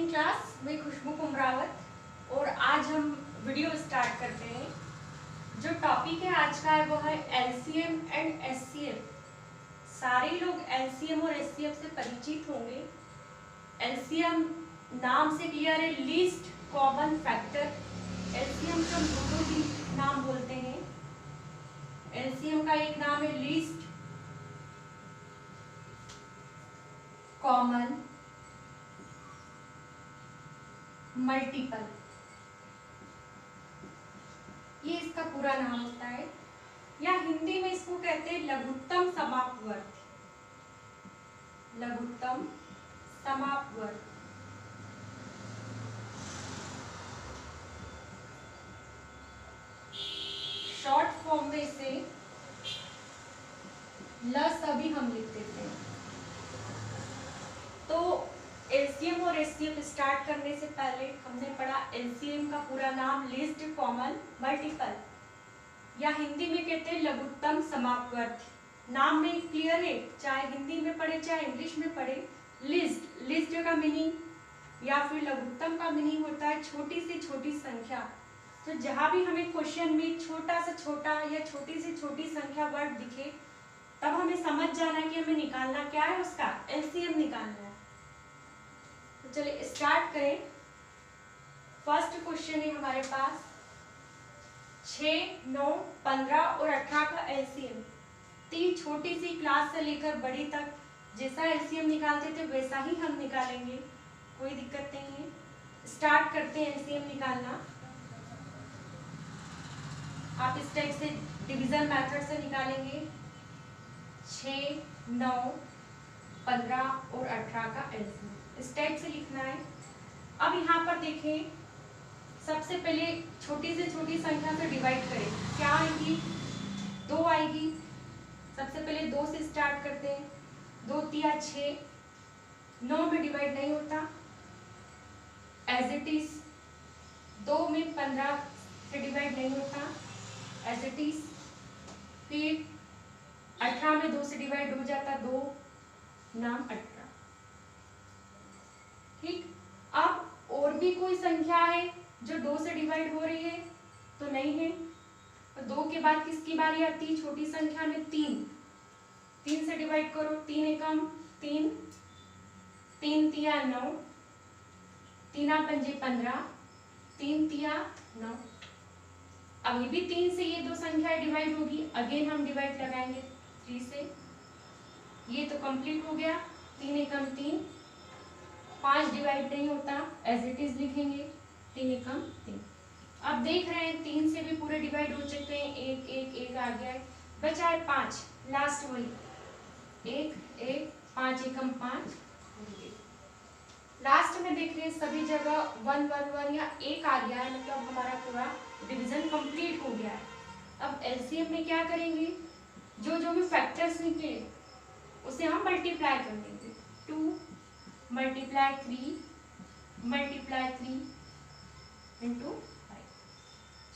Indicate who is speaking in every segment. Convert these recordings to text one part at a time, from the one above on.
Speaker 1: Morning class, मैं खुशबू कुमरावत और आज हम वीडियो स्टार्ट करते हैं। जो टॉपिक है आज का है वो है एलसीएम एंड एचसीएफ। सारे लोग एलसीएम और एचसीएफ से परिचित होंगे। एलसीएम नाम से क्लियर है, लीस्ट कॉमन फैक्टर। एलसीएम का दोनों भी नाम बोलते हैं। एलसीएम का एक नाम है लीस्ट कॉमन मल्टीपल, ये इसका पूरा नाम होता है, या हिंदी में इसको कहते हैं लघुत्तम समापवर्त। लघुत्तम समापवर्त। शॉर्ट फॉर्म में इसे लस अभी हम लिख देते हैं। तो एलसीएम और एचसीएफ स्टार्ट करने से पहले हमने पढ़ा एलसीएम का पूरा नाम लीस्ट कॉमन मल्टीपल, या हिंदी में कहते हैं लघुत्तम समापवर्त। नाम में क्लियर है, चाहे हिंदी में पढ़े चाहे इंग्लिश में पढ़े। लिस्ट का मीनिंग या फिर लघुत्तम का मीनिंग होता है छोटी से छोटी संख्या। तो जहां भी हमें क्वेश्चन में छोटा से छोटा या छोटी से छोटी संख्या वर्ड दिखे, तब हमें समझ जाना कि हमें निकालना क्या है, उसका एलसीएम निकालना है। तो चलिए स्टार्ट करें। फर्स्ट क्वेश्चन है हमारे पास 6, 9, 15 और 18 का एलसीएम। तीन छोटी सी क्लास से लेकर बड़ी तक जैसा एलसीएम निकालते थे वैसा ही हम निकालेंगे, कोई दिक्कत नहीं है। स्टार्ट करते हैं एलसीएम निकालना। आप इस टाइप से डिवीजन मेथड से निकालेंगे। 6, 9, 15 और 18 का एलसीएम इस टाइप से लिखना है। अब यहाँ पर देखें, सबसे पहले छोटी से छोटी संख्या से डिवाइड करें। क्या आएगी? 2 आएगी। सबसे पहले 2 से स्टार्ट करते हैं। 2 तिया 6, 9 में डिवाइड नहीं होता, एज इट इज। 2 में 15 से डिवाइड नहीं होता, एज इट इज। फिर 18 में 2 से डिवाइड हो जाता, 2 नाम 18। ठीक। अब और भी कोई संख्या है जो 2 से डिवाइड हो रही है? तो नहीं है। तो 2 के बाद किसकी बारी आती है? छोटी संख्या में 3। 3 से डिवाइड करो। 3 एकम 3, 3 तिया 9, 3 पंजे 15, 3 तिया 9। अभी भी 3 से ये 2 संख्याएं डिवाइड होगी। अगेन हम डिवाइड लगाएंगे 3 से। ये तो कंप्लीट हो गया। 3 एकम 3, 5 डिवाइड नहीं होता, एज इट इज लिखेंगे। 3 एकम 3। अब देख रहे हैं 3 से भी पूरे डिवाइड हो चुके हैं। 1 1 1 आ गया है, बचा है 5, लास्ट वही 1 1, 5 एकम 5। लास्ट में देख रहे हैं सभी जगह 1 1 1 या 1 आ गया है, मतलब हमारा पूरा डिवीजन कंप्लीट हो गया है। अब एलसीएम में क्या करेंगे? जो जो भी फैक्टर्स निकले उसे हम मल्टीप्लाई कर देंगे। 2 मल्टीप्लाई 3 मल्टीप्लाई 3 इंटू 5।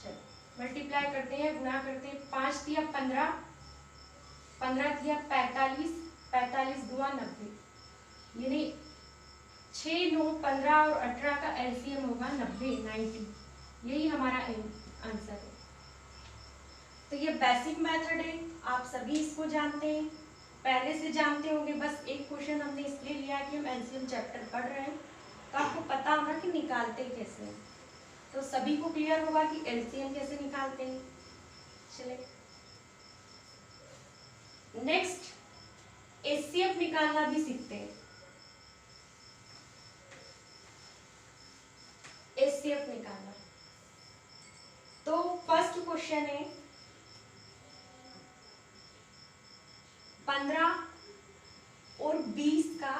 Speaker 1: चलो मल्टीप्लाई करते हैं, गुणा करते हैं। 5 तिया 15, 15 तिया 45, 45 दुआ 90। यानी 6, 9, 15 और 18 का एलसीएम होगा 90। यही हमारा आंसर है। तो ये बेसिक मेथड है, आप सभी इसको जानते हैं, पहले से जानते होंगे। बस एक क्वेश्चन हमने इसलिए लिया कि हम एलसीएम चैप्टर पढ़ रहे हैं, तो आपको पता होगा कि निकालते कैसे हैं। तो सभी को क्लियर होगा कि एलसीएम कैसे निकालते हैं। चले नेक्स्ट एचसीएफ निकालना भी सीखते हैं। एचसीएफ निकालना, तो फर्स्ट क्वेश्चन है 15 और 20 का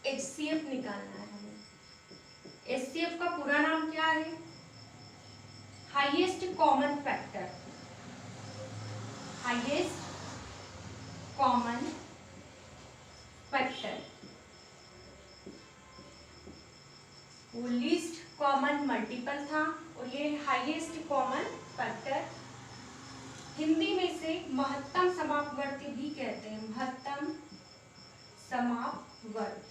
Speaker 1: एचसीएफ निकालना है हमें। एचसीएफ का पूरा नाम क्या है? Highest common factor. Highest common factor. वो लीस्ट कॉमन मल्टीपल था और ये हाईएस्ट कॉमन फैक्टर। हिंदी में से महत्तम समापवर्ती भी कहते हैं। महत्तम समापवर्त।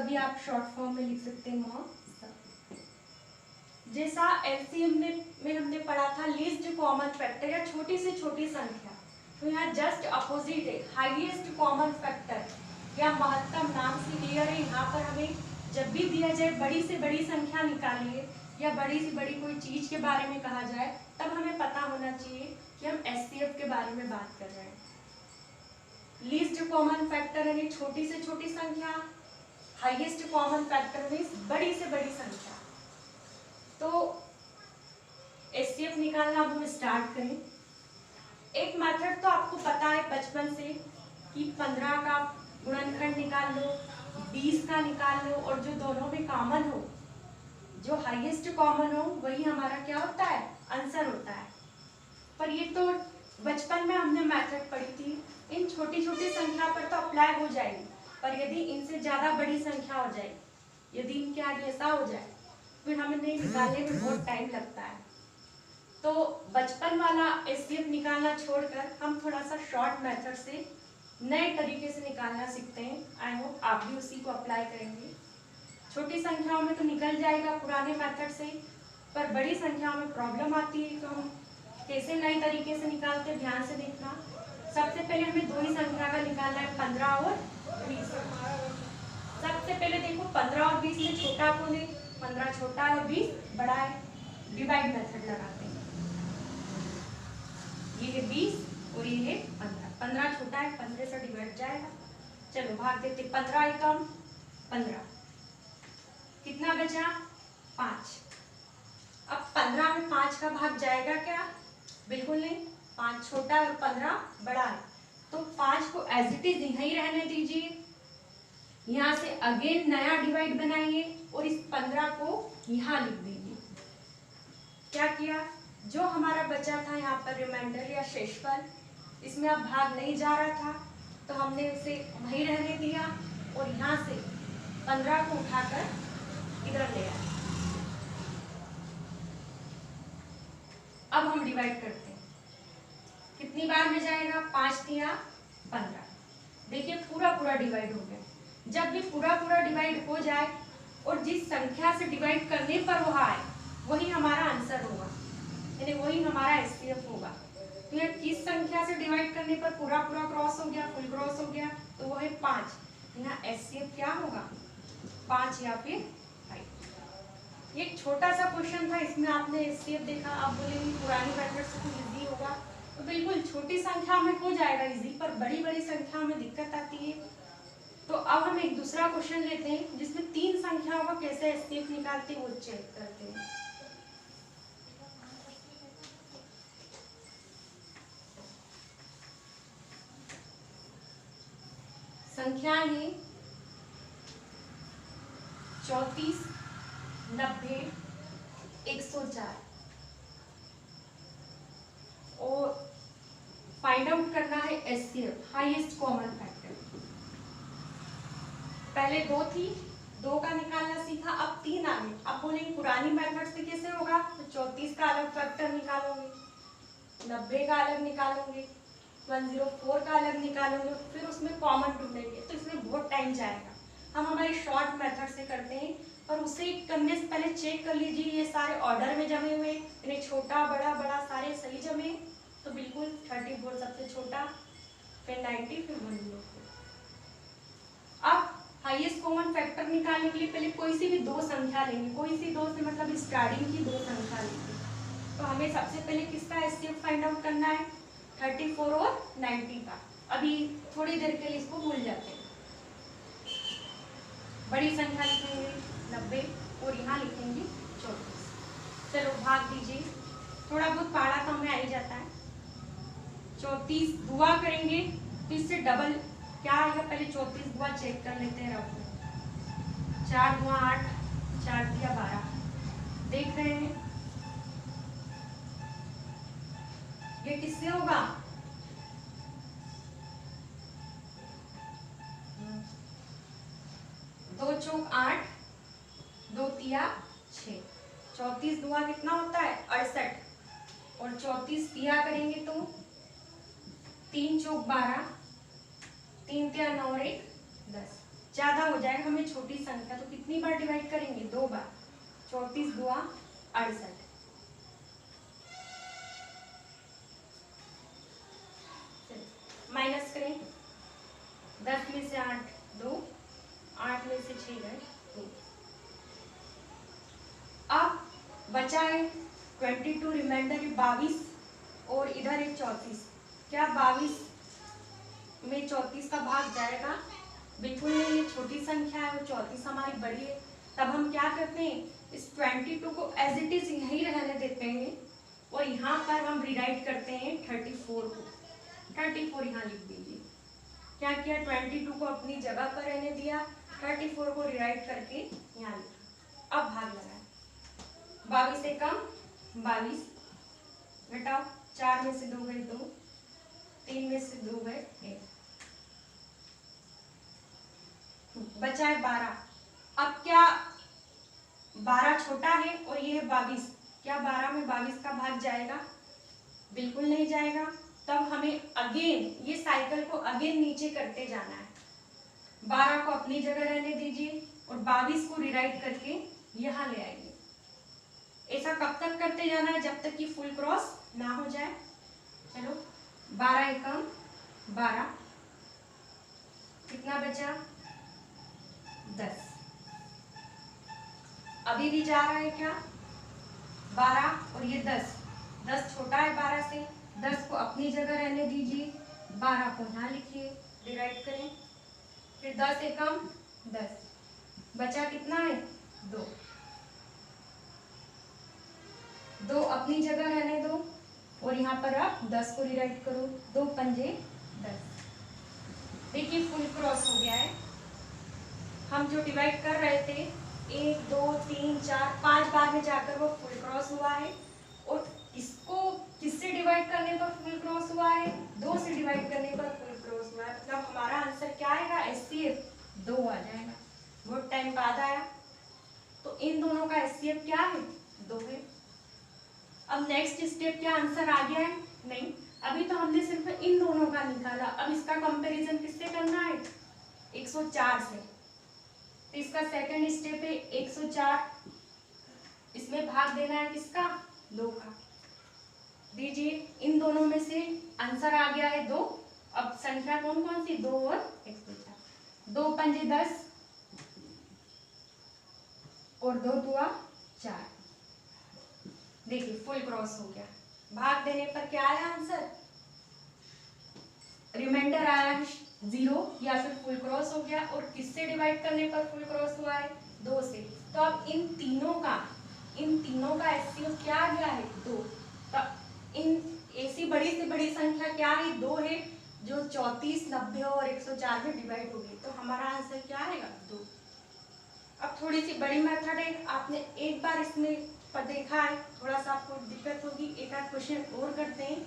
Speaker 1: भी आप शॉर्ट फॉर्म में लिख सकते हैं म स। जैसा एलसीएम में हमने पढ़ा था लीस्ट कॉमन फैक्टर या छोटी से छोटी संख्या, तो यहाँ जस्ट अपोजिट है हाईएस्ट कॉमन फैक्टर या महत्तम। नाम से क्लियर है, यहाँ पर हमें जब भी दिया जाए बड़ी से बड़ी संख्या निकालिए या बड़ी से बड़ी कोई चीज के बारे में कहा जाए, तब हमें पता होना चाहिए कि हम एचसीएफ के बारे में बात कर रहे हैं। लीस्ट कॉमन फैक्टर यानी छोटी से छोटी संख्या, हाईएस्ट कॉमन फैक्टर मीन्स बड़ी से बड़ी संख्या। तो एचसीएफ निकालना अब हम स्टार्ट करें। एक मेथड तो आपको पता है बचपन से कि 15 का गुणनखंड निकाल लो, 20 का निकाल लो, और जो दोनों में कॉमन हो, जो हाईएस्ट कॉमन हो, वही हमारा क्या होता है, आंसर होता है। पर ये तो बचपन में हमने मेथड पढ़ी थी, इन छोटी छोटी संख्या पर तो अप्लाई हो जाएगी, पर यदि इनसे ज्यादा बड़ी संख्या हो जाए, यदि इनके आगे ऐसा हो जाए, फिर हमें नहीं निकालने में बहुत टाइम लगता है। तो बचपन वाला एचसीएफ निकालना छोड़कर हम थोड़ा सा शॉर्ट मेथड से नए तरीके से निकालना सीखते हैं। आई होप आप भी उसी को अप्लाई करेंगे। छोटी संख्याओं में तो निकल जाएगा पुराने मेथड से, पर बड़ी संख्याओं में प्रॉब्लम आती है, तो हम कैसे नए तरीके से निकालते हैं, ध्यान से देखना। सबसे पहले हमें दो ही संख्या का निकालना है, 15 और 20। सबसे पहले देखो 15 और 20 में छोटा कौन है, 15 छोटा है और 20 बड़ा है। डिवाइड मेथड लगाते हैं, ये है 20 और ये है 15। 15 छोटा है, 15 से डिवाइड जाएगा। चलो भाग देते, 15 एकम 15, कितना बचा 5। अब 15 में 5 का भाग जाएगा क्या, बिल्कुल नहीं, 5 छोटा है और 15 बड़ा है, तो 5 को एज इट इज यहीं रहने दीजिए। यहाँ से अगेन नया डिवाइड बनाइए और इस 15 को यहाँ लिख दीजिए। क्या किया, जो हमारा बचा था यहाँ पर रिमाइंडर या शेषफल, इसमें अब भाग नहीं जा रहा था, तो हमने इसे वहीं रहने दिया और यहाँ से 15 को उठाकर इधर ले आए। अब हम डिवाइड करते हैं, कितनी बार में जाएगा, 5 दिया 15। देखिए पूरा पूरा डिवाइड हो गया। जब भी पूरा पूरा डिवाइड हो जाए और जिस संख्या से डिवाइड करने पर वो आए, वही हमारा आंसर होगा, यानी वही हमारा एचसीएफ होगा। तो ये किस संख्या से डिवाइड करने पर पूरा पूरा क्रॉस हो गया, फुल क्रॉस हो गया, तो वो है 5। यहाँ एचसीएफ क्या होगा, 5 या फिर 5। ये एक छोटा सा क्वेश्चन था, इसमें आपने एचसीएफ देखा, आप बोलेंगे पुरानी मेथड से तो इजी होगा, तो बिल्कुल छोटी संख्या में हो जाएगा इजी, पर बड़ी बड़ी संख्या में दिक्कत आती है। तो अब हम एक दूसरा क्वेश्चन लेते हैं जिसमें 3 संख्याओं का कैसे एचसीएफ निकालते हैं वो चेक करते हैं। संख्याएं हैं 34, 90, 104 और फाइंड आउट करना है एचसीएफ, हाईएस्ट कॉमन फैक्टर। पहले 2 थी, 2 का निकालना सीखा, अब 3 आ गए। अब बोलेंगे पुरानी मेथड से कैसे होगा, तो 34 का अलग फैक्टर निकालोगे, 90 का अलग निकालोगे, 104 का अलग निकालोगे, फिर उसमें कॉमन ढूंढेंगे, तो इसमें बहुत टाइम जाएगा। हम हमारी शॉर्ट मेथड से करते हैं, और उसे करने से पहले चेक कर लीजिए ये सारे ऑर्डर में जमे हुए, यानी छोटा बड़ा बड़ा सारे सही जमे, तो बिल्कुल 34 सबसे छोटा, फिर 90, फिर 104। अब हाईएस्ट कॉमन फैक्टर निकालने के लिए पहले कोई सी भी 2 संख्या लेंगे, कोई सी 2 से मतलब स्टार्टिंग की 2 संख्या लेंगे। तो हमें सबसे पहले किसका एचसीएफ फाइंड आउट करना है, 34 और 90 का। अभी थोड़ी देर के लिए इसको भूल जाते हैं। बड़ी संख्या लिखेंगे 90 और यहाँ लिखेंगे 34। चलो भाग दीजिए, थोड़ा बहुत पाड़ा तो हमें आ ही जाता है। 34 गुआ करेंगे तो इससे डबल क्या आएगा, पहले 34 गुआ चेक कर लेते हैं। रखो 4 गुआ 8, 4 दिया 12, देख रहे हैं ये किससे होगा, 2 चौक 8, 2 तिया 6, 34 दुआ कितना होता है 68, और 34 तिया करेंगे तो 3 चौक 12, 3 तिया 9 और 1 10, ज्यादा हो जाएगा, हमें छोटी संख्या, तो कितनी बार डिवाइड करेंगे? 2 बार। 34 दुआ 68। माइनस करें, 10 में से 8 2, 8 में से 6 गए 2। अब बचा है 22, रिमाइंडर 22 और इधर है 34। क्या 22 में 34 का भाग जाएगा? बिल्कुल नहीं, ये छोटी संख्या है और 34 हमारी बड़ी है। तब हम क्या करते हैं, इस 22 को एज इट इज यहीं रहने देते हैं और यहाँ पर हम रिराइट करते हैं 34 को। 34 यहाँ लिख दीजिए। क्या किया, 22 को अपनी जगह पर रहने दिया, 34 को रिराइट करके यहाँ लिखा। अब भाग लगाए, 22 से कम 22, घटाओ, 4 में से 2 गए 2, 3 में से 2 गए 1, बचा है 12। अब क्या 12 छोटा है और ये है 22, क्या 12 में 22 का भाग जाएगा? बिल्कुल नहीं जाएगा। तब हमें अगेन ये साइकिल को अगेन नीचे करते जाना है। 12 को अपनी जगह रहने दीजिए और 22 को रिराइट करके यहाँ ले आइए। ऐसा कब तक करते जाना है? जब तक कि फुल क्रॉस ना हो जाए। चलो, 12 एकम 12, कितना बचा? 10। अभी भी जा रहा है क्या? 12 और ये 10, 10 छोटा है 12 से, 10 को अपनी जगह रहने दीजिए, 12 को यहाँ लिखिए, डिवाइड करें, फिर 10 एकम 10, बचा कितना है? 2। 2 अपनी जगह रहने दो और यहाँ पर आप 10 को डिवाइड करो, 2 पंजे 10। देखिए फुल क्रॉस हो गया है। हम जो डिवाइड कर रहे थे 1 2 3 4 5 बार में जाकर वो फुल क्रॉस हुआ है और इसको किससे डिवाइड करने पर फुल क्रॉस हुआ है? 2 से डिवाइड करने पर फुल क्रॉस हुआ है। मतलब हमारा आंसर क्या आएगा? एचसीएफ 2 आ जाएगा। बहुत टाइम बाद आया, तो इन दोनों का एचसीएफ क्या है? 2 है। अब नेक्स्ट स्टेप क्या आंसर आ गया है? नहीं, अभी तो हमने सिर्फ इन दोनों का निकाला। अब इसका कंपैरिजन किससे करना है? 104 से। तो इसका सेकंड स्टेप है 104, इसमें भाग देना है किसका? 2 का। दीजिए, इन दोनों में से आंसर आ गया है 2। अब संख्या कौन कौन सी? 2 और 104। 2 पंजे 10 और 2 दुआ 4। देखिए फुल क्रॉस हो गया। भाग देने पर क्या आया आंसर? रिमाइंडर आया है 0 या फिर फुल क्रॉस हो गया। और किससे डिवाइड करने पर फुल क्रॉस हुआ है? 2 से। तो अब इन तीनों का एचसीएफ क्या आ गया है? 2। तो इन ऐसी बड़ी से बड़ी संख्या क्या है? 2 है, जो 34, 90 और 104 में डिवाइड होगी। तो हमारा आंसर क्या आएगा? 2। अब थोड़ी सी बड़ी मेथड है, आपने एक बार इसमें पर देखा है, थोड़ा सा आपको दिक्कत होगी। एक आध क्वेश्चन और करते हैं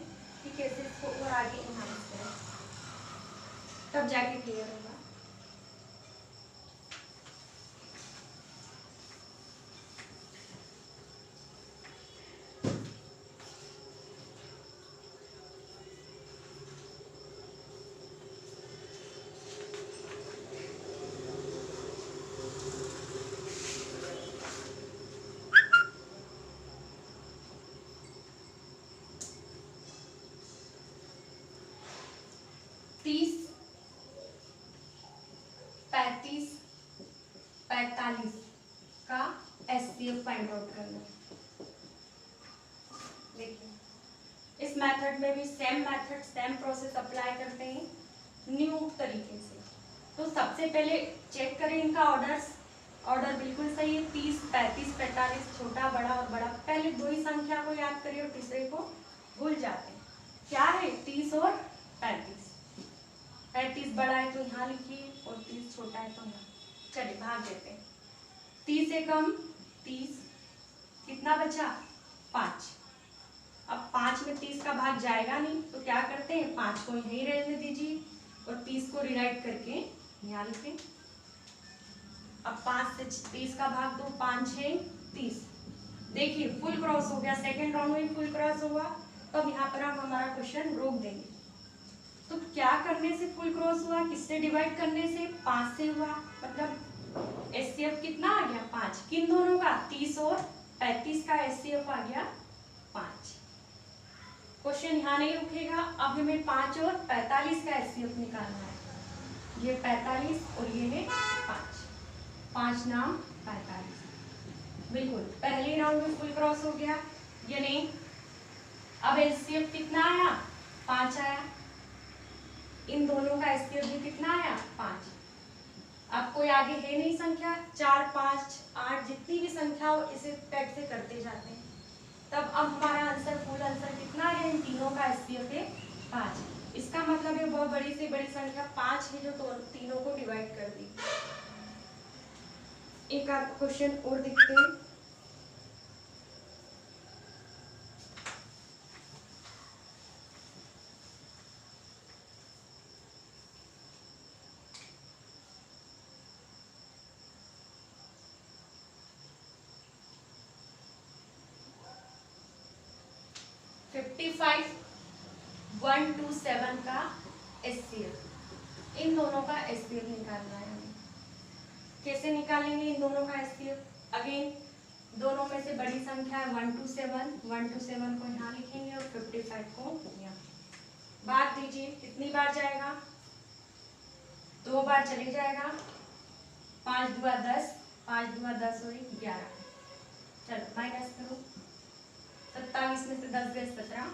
Speaker 1: कि कैसे इसको और आगे इनहांस करें, तब जाके क्लियर होगा। का एचसीएफ फाइंड आउट करना। देखिए इस मेथड में भी सेम प्रोसेस अप्लाई करते हैं न्यू तरीके से। तो सबसे पहले चेक करें इनका ऑर्डर बिल्कुल सही है। 30, 35, 45, छोटा बड़ा और बड़ा। पहले 2 ही संख्या को याद करिए और तीसरे को भूल जाते हैं। क्या है? 30 और 35। 35 बड़ा है तो यहाँ लिखिए और 30 छोटा है तो यहाँ। चलिए भाग देते हैं। 30 से कम 30, कितना बचा? 5। अब 5 में 30 का भाग जाएगा नहीं, तो क्या करते हैं? 5 को यहीं रहने दीजिए और 30 को रिराइट करके यहाँ लिखें। अब 5 से 30 का भाग दो, 5 6 30। देखिए फुल क्रॉस हो गया, सेकेंड राउंड में फुल क्रॉस हुआ। तो अब यहाँ पर हम हमारा क्वेश्चन रोक देंगे। तो क्या करने से फुल क्रॉस हुआ, किससे डिवाइड करने से, 5 से हुआ, मतलब एचसीएफ कितना आ गया 5। किन दोनों का, 30 और 35 का एचसीएफ आ गया 5। क्वेश्चन यहाँ नहीं रुकेगा, अब हमें 5 और 45 का एचसीएफ निकालना है। ये 45 और ये है 5, 5 नाम 45। बिल्कुल पहले राउंड में फुल क्रॉस हो गया, यानी अब एचसीएफ कितना आया, 5 आया। इन दोनों का एचसीएफ भी कितना आया, 5। अब कोई आगे है नहीं संख्या, 4, 5, 8 जितनी भी संख्या हो इसे टाइप से करते जाते हैं। तब अब हमारा आंसर, फुल आंसर कितना है, इन तीनों का एचसीएफ है 5। इसका मतलब है बहुत बड़ी से बड़ी संख्या 5 है जो तीनों को डिवाइड कर दी। एक आध क्वेश्चन और देखते हैं। $55 127 का एचसीएफ, इन दोनों का एचसीएफ निकालना है हमें। कैसे निकालेंगे इन दोनों का एचसीएफ, अगेन दोनों में से बड़ी संख्या है 127 को यहाँ लिखेंगे और 55 को यहाँ। बात दीजिए कितनी बार जाएगा, 2 बार चले जाएगा, 5 दूआ 10, 5 दूआ 10 और 11। चलो माइनस करो, 27 में से 10 गए 17,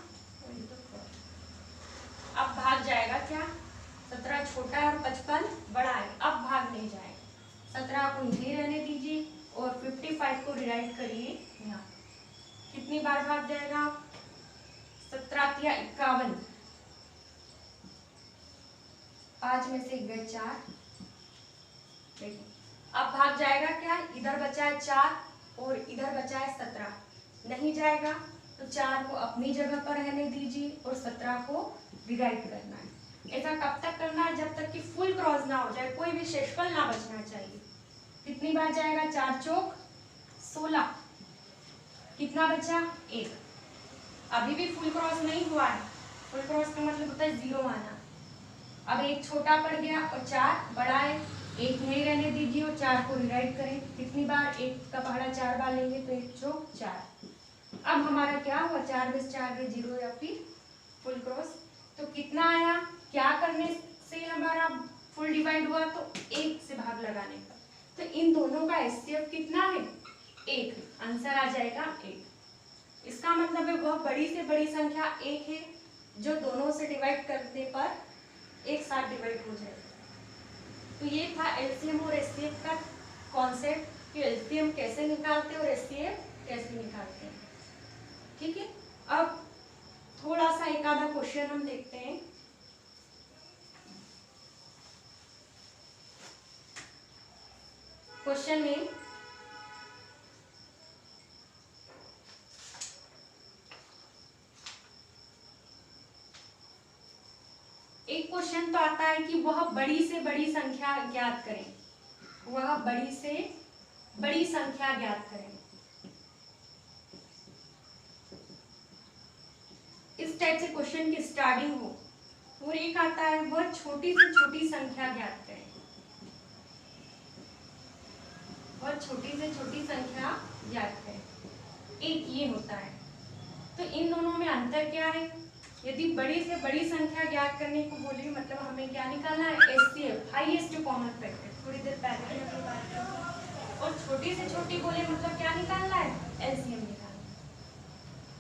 Speaker 1: अब भाग जाएगा क्या, 17 छोटा है और 55 बड़ा है, अब भाग नहीं जाएगा। 17 को यहीं रहने दीजिए और 55 को डिवाइड करिए यहाँ। कितनी बार भाग जाएगा, 17 या 51, 5 में से 1 गए 4। देखिए अब भाग जाएगा क्या, इधर बचा है 4 और इधर बचा है 17, नहीं जाएगा तो 4 को अपनी जगह पर रहने दीजिए और 17 को डिवाइड करना है। ऐसा कब तक करना है, जब तक कि फुल क्रॉस ना हो जाए, कोई भी शेषफल ना बचना चाहिए। कितनी बार जाएगा, 4 चौक 16, कितना बचा 1। अभी भी फुल क्रॉस नहीं हुआ है, फुल क्रॉस का मतलब होता है 0 आना। अब 1 छोटा पड़ गया और 4 बड़ा है, 1 नहीं रहने दीजिए और 4 को डिवाइड करें। कितनी बार, 1 का पहाड़ा 4 बार लेंगे तो 1 चौक 4। अब हमारा क्या हुआ, 4 में से 4 गए 0 या फिर फुल क्रॉस। तो कितना आया, क्या करने से हमारा फुल डिवाइड हुआ, तो 1 से भाग लगाने का। तो इन दोनों का एचसीएफ कितना है, 1। आंसर आ जाएगा 1। इसका मतलब है बहुत बड़ी से बड़ी संख्या 1 है जो दोनों से डिवाइड करने पर एक साथ डिवाइड हो जाएगा। तो ये था एलसीएम और एचसीएफ का कॉन्सेप्ट कि एलसीएम कैसे निकालते हैं और एचसीएफ कैसे निकालते हैं। ठीक है, अब थोड़ा सा एक आधा क्वेश्चन हम देखते हैं। क्वेश्चन है, एक क्वेश्चन तो आता है कि वह बड़ी से बड़ी संख्या ज्ञात करें, वह बड़ी से बड़ी संख्या ज्ञात करें। इस टाइप से क्वेश्चन की स्टार्टिंग हो। और एक आता है वह छोटी से छोटी संख्या ज्ञात करें, वह छोटी से छोटी संख्या ज्ञात करें। एक ये होता है। तो इन दोनों में अंतर क्या है, यदि बड़ी से बड़ी संख्या ज्ञात करने को बोले मतलब हमें क्या निकालना है, एचसीएफ हाईएस्ट कॉमन फैक्टर, थोड़ी देर पहले हमने बात की। और छोटी से छोटी बोले मतलब क्या निकालना है, एलसीएम निकालना है।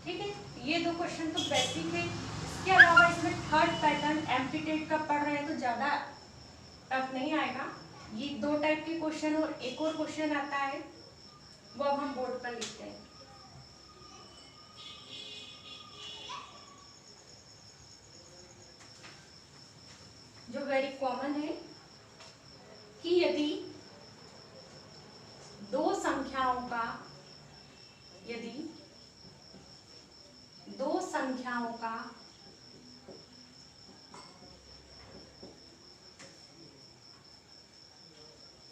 Speaker 1: ठीक है, ये 2 क्वेश्चन तो बेसिक है। इसके अलावा इसमें थर्ड पैटर्न एम्प्लीट्यूड का पढ़ रहे हैं तो ज्यादा टफ नहीं आएगा। ये 2 टाइप के क्वेश्चन और एक और क्वेश्चन आता है वो अब हम बोर्ड पर लिखते हैं। जो वेरी कॉमन है कि यदि 2 संख्याओं का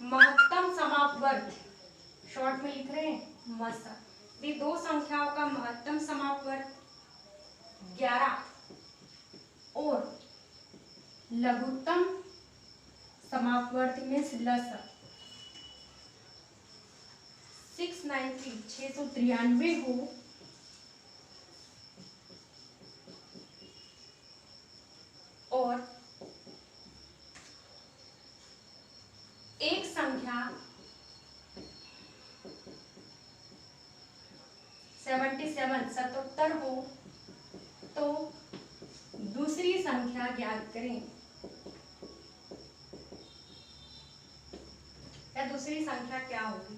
Speaker 1: महत्तम समापवर्ग, शॉर्ट में लिख रहे हैं मसा, ये 2 संख्याओं का महत्तम समापवर्ग 11 और लघुत्तम समापवर्ती में लसा 693 हो और एक संख्या 77 हो तो दूसरी संख्या ज्ञात करें। या दूसरी संख्या क्या होगी?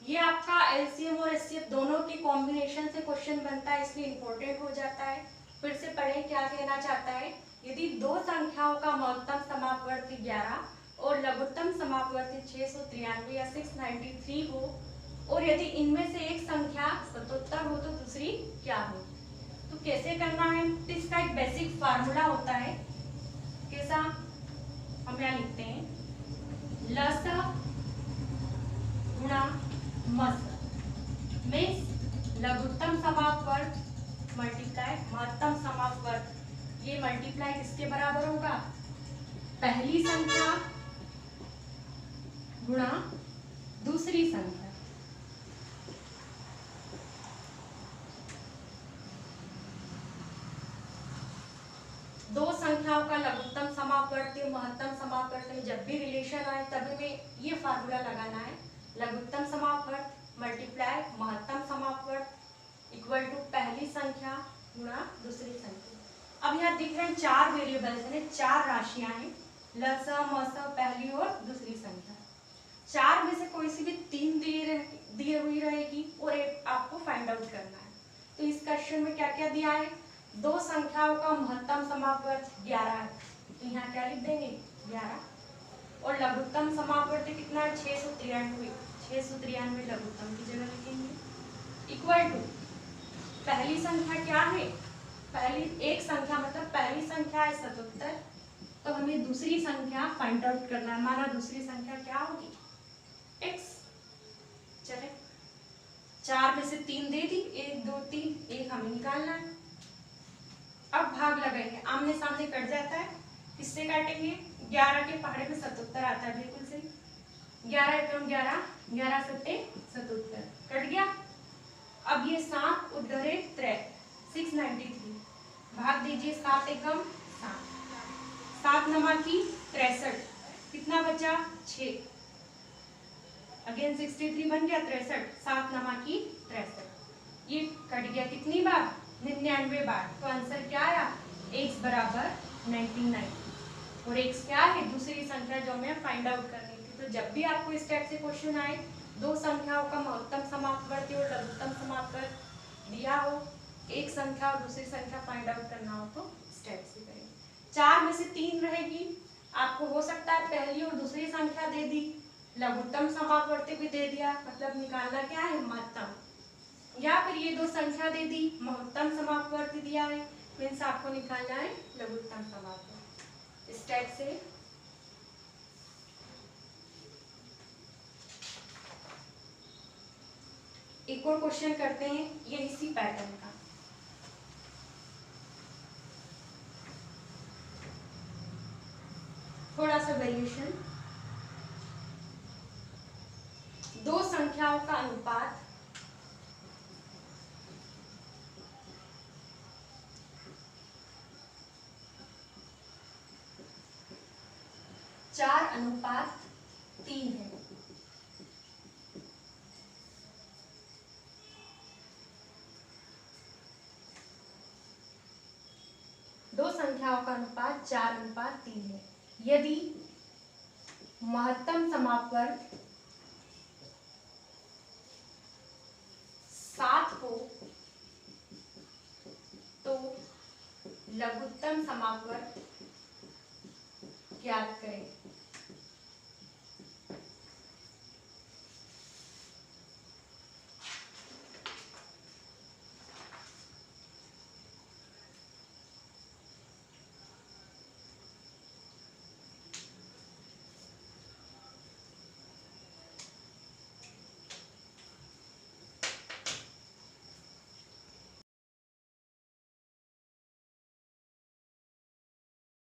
Speaker 1: ये आपका एलसीएम और एचसीएफ दोनों के कॉम्बिनेशन से क्वेश्चन बनता है, इसलिए इंपॉर्टेंट हो जाता है। फिर से पढ़ें क्या कहना चाहता है। यदि दो संख्याओं का महत्तम समापवर्ती 11 और लघुत्तम समापवर्ती 693 या 693 हो और यदि इनमें से एक संख्या 77 हो तो दूसरी क्या हो? तो कैसे करना है? तो इसका एक बेसिक फार्मूला होता है। कैसा? हम यहाँ लिखते हैं लस गुणा मस मीन्स लघुत्तम समापवर्त मल्टीप्लाई महत्तम समापवर्त। ये मल्टीप्लाई किसके बराबर होगा? पहली संख्या गुणा दूसरी संख्या। दो संख्याओं का लघुत्तम समापवर्ती महत्तम समापवर्ती में जब भी रिलेशन आए तभी में ये फार्मूला लगाना है। लघुत्तम समापवर्त मल्टीप्लाई महत्तम समापवर्त इक्वल टू पहली संख्या गुणा दूसरी संख्या। अब यहाँ दिख रहे हैं चार वेरिएबल्स हैं, चार राशियां हैं, लस मस पहली और दूसरी संख्या। चार में से कोई सी भी तीन दी हुई रहेगी और एक आपको फाइंड आउट करना है। तो इस क्वेश्चन में क्या क्या दिया है? दो संख्याओं का महत्तम समापवर्त 11 है, तो यहाँ क्या लिख देंगे 11 और लघुत्तम समापवर्त कितना है 693 लघुत्तम की जगह लिखेंगे इक्वल टू पहली संख्या क्या है? पहली एक संख्या मतलब पहली संख्या है 77, तो हमें दूसरी संख्या फाइंड आउट करना है। हमारा दूसरी संख्या क्या होगी? x। चले चार में से तीन दे दी, 1 2 3, एक हमें निकालना है। अब भाग लगाएंगे, आमने सामने कट जाता है, किससे काटेंगे? 11 के पहाड़े में 77 आता है, बिल्कुल सही। 11 एकम 11, 11 सत्ते 77 कट गया। अब ये 7 उधरे 693 भाग दीजिए, 7 एकम 7, 7 नमा की 63, कितना बचा 6, अगेन 63 बन गया 63, 7 नमा की 63, ये कट गया कितनी बार? 99 बार। तो आंसर क्या आया? x बराबर 99 और x क्या है? दूसरी संख्या जो हमें फाइंड आउट करनी थी। तो जब भी आपको इस टाइप से क्वेश्चन आए, दो संख्याओं का महत्तम समापवर्ती और लघुत्तम समापवर्त दिया हो, एक संख्या और दूसरी संख्या फाइंड आउट करना हो तो इस टाइप से करेंगे। चार में से तीन रहेगी, आपको हो सकता है पहली और दूसरी संख्या दे दी, लघुत्तम समापवर्ती भी दे दिया, मतलब निकालना क्या है? महत्तम। या फिर ये दो संख्या दे दी, महत्तम समापवर्ती दिया है, मीन्स आपको निकालना है लघुत्तम समापवर्ती। इस टाइप से एक और क्वेश्चन करते हैं, ये इसी पैटर्न का। थोड़ा सा वेरिएशन। दो संख्याओं का अनुपात 4:3 है। दो संख्याओं का अनुपात 4:3 है। यदि महत्तम समापवर्त 7 हो तो लघुत्तम समापवर्त ज्ञात करें।